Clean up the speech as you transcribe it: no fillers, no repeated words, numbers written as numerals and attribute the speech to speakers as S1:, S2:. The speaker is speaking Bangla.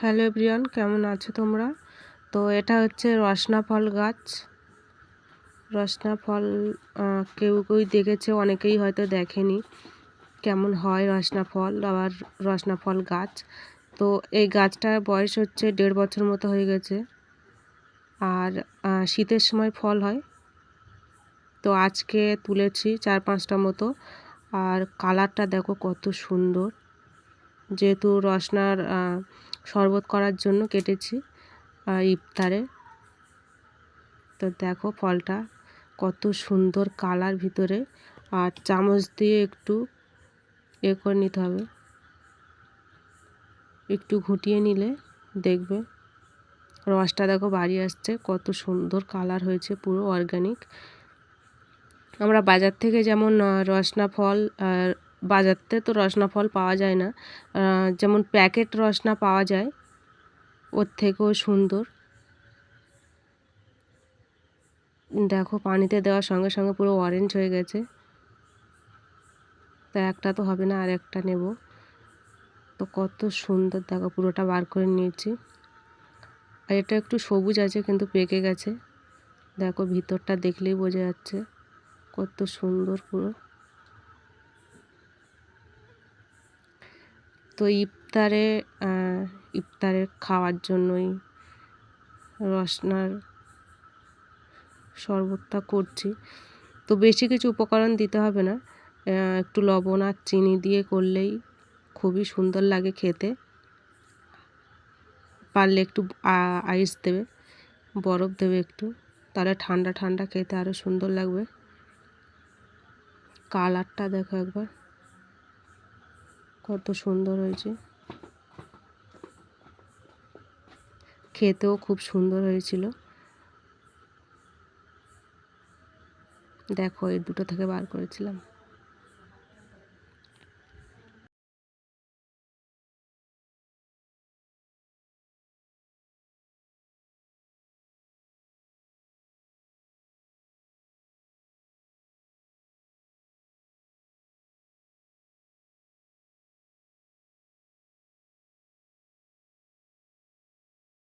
S1: হ্যালো এভরিওয়ান, কেমন আছো তোমরা? তো এটা হচ্ছে রসনা ফল গাছ। রসনা ফল কেউ কেউ দেখেছে, অনেকেই হয়তো দেখেনি কেমন হয় রসনা ফল। আবার রসনা ফল গাছ, তো এই গাছটার বয়স হচ্ছে 1.5 বছর মতো হয়ে গেছে। আর শীতের সময় ফল হয়। তো আজকে তুলেছি 4-5টা মতো। আর কালারটা দেখো কত সুন্দর। যেহেতু রসনার শরবত করার জন্য কেটেছি ইফতারে। তো দেখো ফলটা কত সুন্দর কালার ভিতরে। আর চামচ দিয়ে একটু করে নিতে হবে, একটু ঘুটিয়ে নিলে দেখবে রসটা দেখো বাড়ি আসছে। কত সুন্দর কালার হয়েছে, পুরো অর্গানিক। আমরা বাজার থেকে যেমন রসনা ফল, বাজারতে তো রসনা ফল পাওয়া যায় না, যেমন প্যাকেট রসনা পাওয়া যায়, ওর থেকেও সুন্দর। দেখো পানিতে দেওয়ার সঙ্গে সঙ্গে পুরো অরেঞ্জ হয়ে গেছে। তো একটা তো হবে না, আর একটা নেব। তো কত সুন্দর দেখো, পুরোটা বার করে নিয়েছি। আর এটা একটু সবুজ আছে কিন্তু পেকে গেছে। দেখো ভিতরটা দেখলেই বোঝা যাচ্ছে কত সুন্দর পুরো। তো ইফতারে খাওয়ার জন্যই রসনার শরবতটা করছি। তো বেশি কিছু উপকরণ দিতে হবে না, একটু লবণ আর চিনি দিয়ে করলেই খুবই সুন্দর লাগে খেতে। পারলে একটু আইস দেবে, বরফ দেবে একটু, তাহলে ঠান্ডা ঠান্ডা খেতে আরও সুন্দর লাগবে। কালারটা দেখো একবার, কত সুন্দর হয়েছে। খেতেও খুব সুন্দর হয়েছিল। দেখো এই দুটো থেকে বার করেছিলাম।